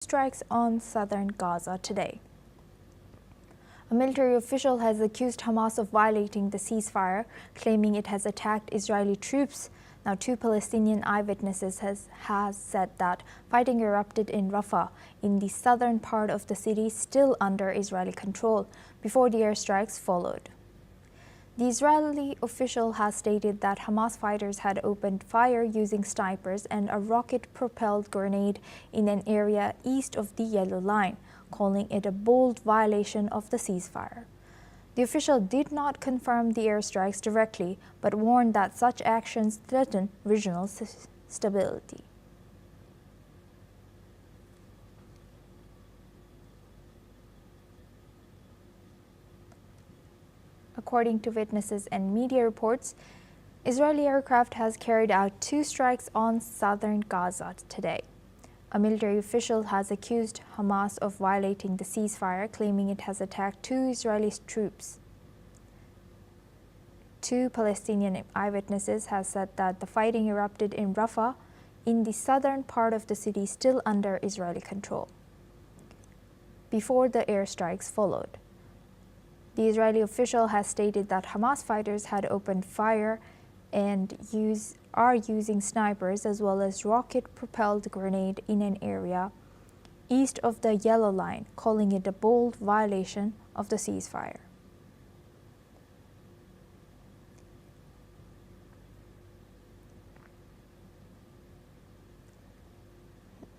strikes on southern Gaza today. A military official has accused Hamas of violating the ceasefire, claiming it has attacked Israeli troops. Now, two Palestinian eyewitnesses has said that fighting erupted in Rafah, in the southern part of the city, still under Israeli control, before the airstrikes followed. The Israeli official has stated that Hamas fighters had opened fire using snipers and a rocket-propelled grenade in an area east of the Yellow Line, calling it a bold violation of the ceasefire. The official did not confirm the airstrikes directly, but warned that such actions threaten regional stability. According to witnesses and media reports, Israeli aircraft has carried out 2 strikes on southern Gaza today. A military official has accused Hamas of violating the ceasefire, claiming it has attacked 2 Israeli troops. 2 Palestinian eyewitnesses have said that the fighting erupted in Rafah, in the southern part of the city still under Israeli control, before the airstrikes followed. The Israeli official has stated that Hamas fighters had opened fire and are using snipers as well as rocket-propelled grenade in an area east of the Yellow Line, calling it a bold violation of the ceasefire.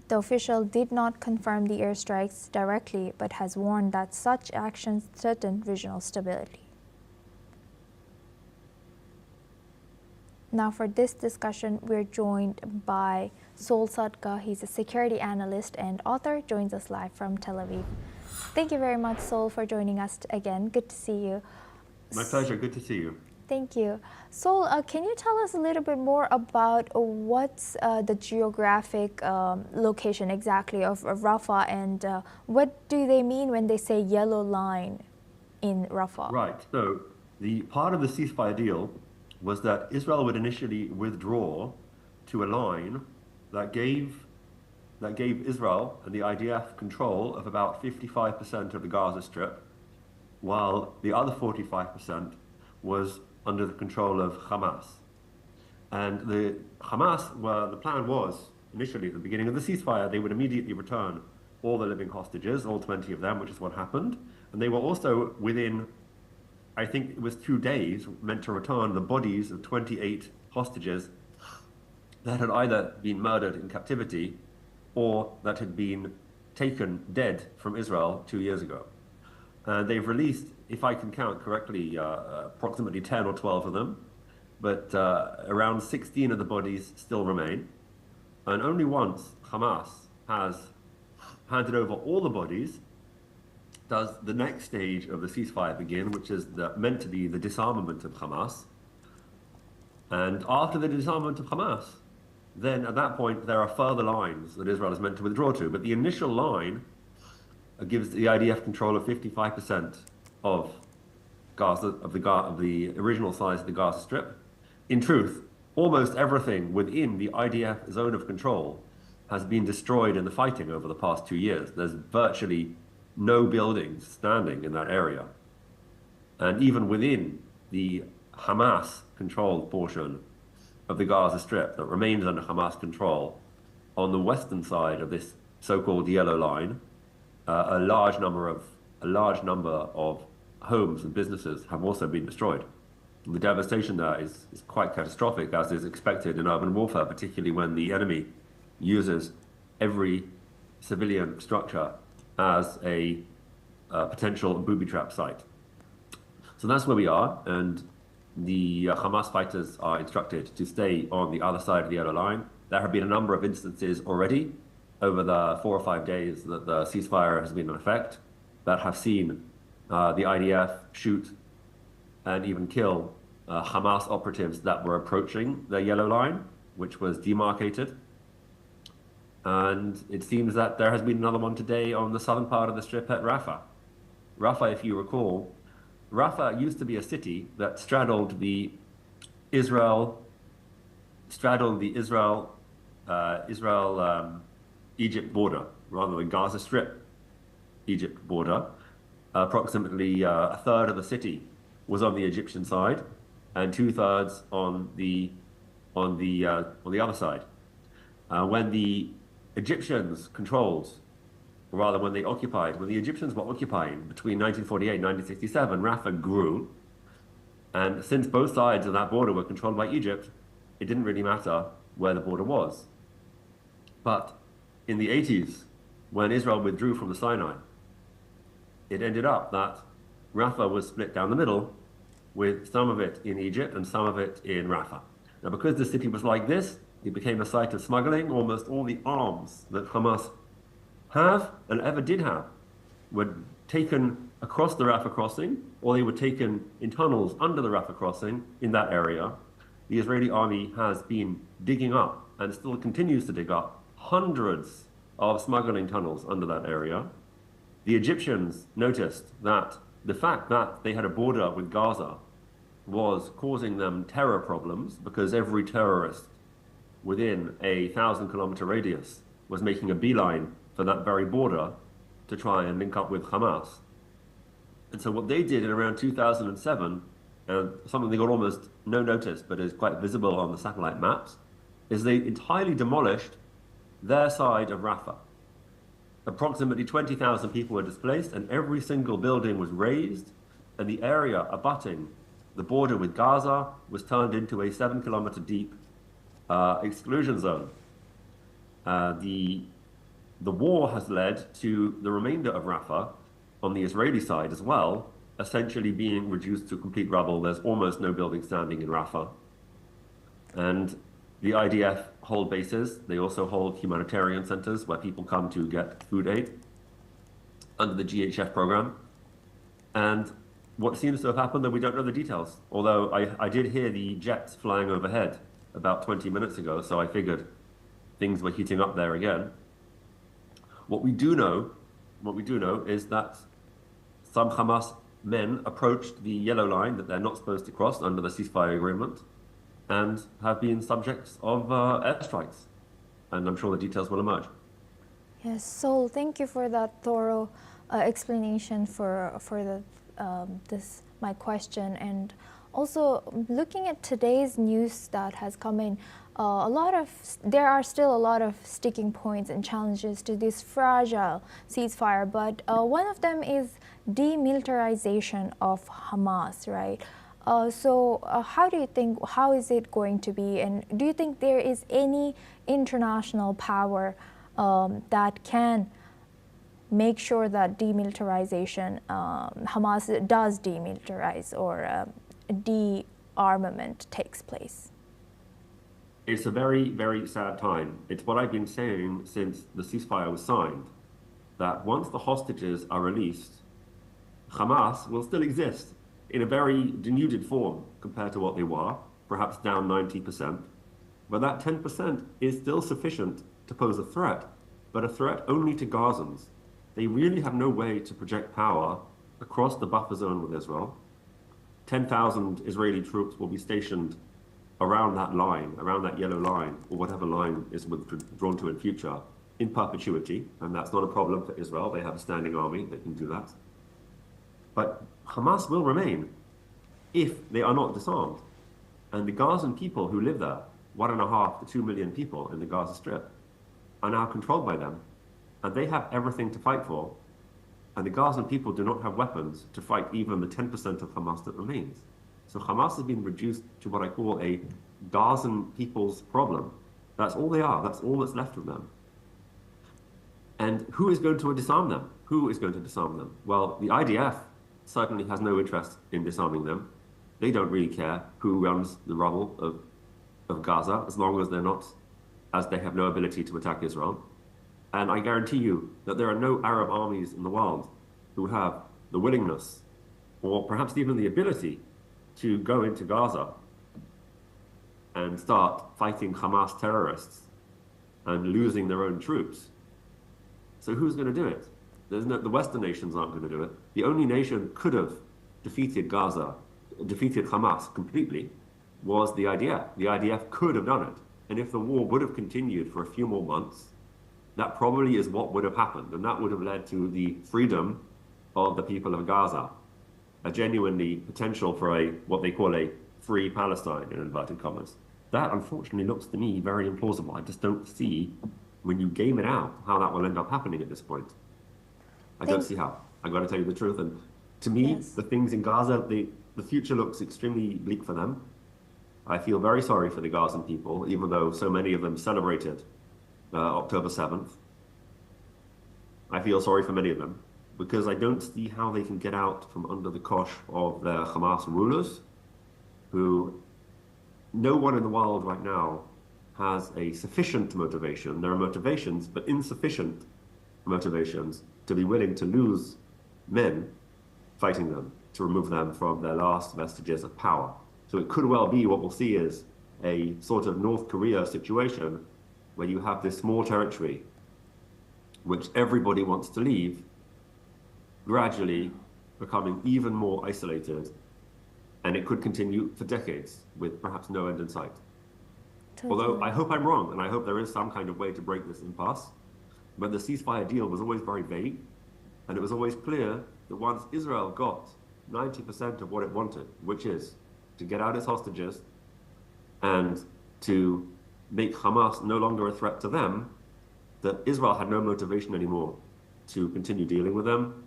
The official did not confirm the airstrikes directly, but has warned that such actions threaten regional stability. Now, for this discussion, we're joined by Sol Sadka. He's a security analyst and author, joins us live from Tel Aviv. Thank you very much, Sol, for joining us again. Good to see you. My pleasure. Good to see you. Thank you. Sol, can you tell us a little bit more about what's the geographic location exactly of Rafah, and what do they mean when they say yellow line in Rafah? Right. So the part of the ceasefire deal was that Israel would initially withdraw to a line that gave Israel and the IDF control of about 55% of the Gaza Strip, while the other 45% was under the control of Hamas. And the plan was, initially at the beginning of the ceasefire, they would immediately return all the living hostages, all 20 of them, which is what happened. And they were also within, I think it was 2 days, meant to return the bodies of 28 hostages that had either been murdered in captivity or that had been taken dead from Israel 2 years ago. And they've released, if I can count correctly, approximately 10 or 12 of them, but around 16 of the bodies still remain. And only once Hamas has handed over all the bodies does the next stage of the ceasefire begin, which is meant to be the disarmament of Hamas. And after the disarmament of Hamas, then at that point there are further lines that Israel is meant to withdraw to. But the initial line gives the IDF control of 55% of Gaza, of the original size of the Gaza Strip. In truth, almost everything within the IDF zone of control has been destroyed in the fighting over the past 2 years. There's virtually no buildings standing in that area. And even within the Hamas-controlled portion of the Gaza Strip that remains under Hamas control, on the western side of this so-called yellow line, a large number of homes and businesses have also been destroyed. The devastation there is quite catastrophic, as is expected in urban warfare, particularly when the enemy uses every civilian structure as a potential booby trap site. So that's where we are, and the Hamas fighters are instructed to stay on the other side of the yellow line. There have been a number of instances already over the 4 or 5 days that the ceasefire has been in effect that have seen the IDF shoot and even kill Hamas operatives that were approaching the yellow line, which was demarcated. And it seems that there has been another one today on the southern part of the strip at Rafah. Rafah, if you recall, Rafah used to be a city that straddled the Israel Egypt border. rather than Gaza Strip, Egypt border. Approximately a third of the city was on the Egyptian side, and two-thirds on the other side. When the Egyptians controlled, or rather when the Egyptians were occupying between 1948 and 1967, Rafah grew. And since both sides of that border were controlled by Egypt, it didn't really matter where the border was. But in the 80s, when Israel withdrew from the Sinai, it ended up that Rafah was split down the middle, with some of it in Egypt and some of it in Rafah. Now, because the city was like this, it became a site of smuggling. Almost all the arms that Hamas have and ever did have were taken across the Rafah crossing, or they were taken in tunnels under the Rafah crossing in that area. The Israeli army has been digging up, and still continues to dig up, hundreds of smuggling tunnels under that area. The Egyptians noticed that the fact that they had a border with Gaza was causing them terror problems, because every terrorist within a 1,000-kilometer radius was making a beeline for that very border to try and link up with Hamas. And so what they did in around 2007, and something they got almost no notice but is quite visible on the satellite maps, is they entirely demolished their side of Rafah. Approximately 20,000 people were displaced, and every single building was razed, and the area abutting the border with Gaza was turned into a 7-kilometer deep exclusion zone. The war has led to the remainder of Rafah on the Israeli side as well, essentially being reduced to complete rubble. There's almost no building standing in Rafah. And the IDF hold bases. They also hold humanitarian centers where people come to get food aid under the GHF program. And what seems to have happened, though we don't know the details, although I did hear the jets flying overhead about 20 minutes ago, so I figured things were heating up there again. What we do know is that some Hamas men approached the yellow line that they're not supposed to cross under the ceasefire agreement, and have been subjects of airstrikes. And I'm sure the details will emerge. Yes, so thank you for that thorough explanation for my question. And also looking at today's news that has come in, there are still a lot of sticking points and challenges to this fragile ceasefire, but one of them is demilitarization of Hamas, right? How do you think, how is it going to be, and do you think there is any international power that can make sure that demilitarization, Hamas does demilitarize, or de-armament takes place? It's a very, very sad time. It's what I've been saying since the ceasefire was signed, that once the hostages are released, Hamas will still exist in a very denuded form compared to what they were, perhaps down 90%. But that 10% is still sufficient to pose a threat, but a threat only to Gazans. They really have no way to project power across the buffer zone with Israel. 10,000 Israeli troops will be stationed around that line, around that yellow line, or whatever line is withdrawn to in future, in perpetuity, and that's not a problem for Israel. They have a standing army that can do that. But Hamas will remain if they are not disarmed. And the Gazan people who live there, 1.5 to 2 million people in the Gaza Strip, are now controlled by them. And they have everything to fight for. And the Gazan people do not have weapons to fight even the 10% of Hamas that remains. So Hamas has been reduced to what I call a Gazan people's problem. That's all they are. That's all that's left of them. And who is going to disarm them? Who is going to disarm them? Well, the IDF certainly has no interest in disarming them. They don't really care who runs the rubble of Gaza, as long as they have no ability to attack Israel. And I guarantee you that there are no Arab armies in the world who have the willingness, or perhaps even the ability, to go into Gaza and start fighting Hamas terrorists and losing their own troops. So who's going to do it? The Western nations aren't going to do it. The only nation that could have defeated Hamas completely was the IDF. The IDF could have done it. And if the war would have continued for a few more months, that probably is what would have happened, and that would have led to the freedom of the people of Gaza, a genuinely potential for a what they call a free Palestine, in inverted commas. That unfortunately looks to me very implausible. I just don't see, when you game it out, how that will end up happening at this point. I don't see how. I've got to tell you the truth. And to me, Yes. the things in Gaza, the future looks extremely bleak for them. I feel very sorry for the Gazan people, even though so many of them celebrated October 7th. I feel sorry for many of them because I don't see how they can get out from under the kosh of their Hamas rulers, who no one in the world right now has a sufficient motivation. There are motivations, but insufficient motivations to be willing to lose men fighting them, to remove them from their last vestiges of power. So it could well be what we'll see is a sort of North Korea situation where you have this small territory which everybody wants to leave, gradually becoming even more isolated, and it could continue for decades with perhaps no end in sight. Totally. Although I hope I'm wrong, and I hope there is some kind of way to break this impasse, but the ceasefire deal was always very vague, and it was always clear that once Israel got 90% of what it wanted, which is to get out its hostages and to make Hamas no longer a threat to them, that Israel had no motivation anymore to continue dealing with them.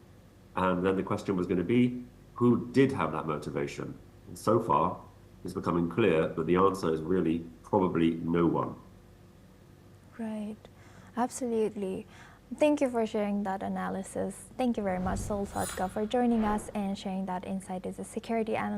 And then the question was going to be, who did have that motivation? And so far, it's becoming clear that the answer is really probably no one. Right. Absolutely. Thank you for sharing that analysis. Thank you very much, Sol Sadka, for joining us and sharing that insight as a security analyst.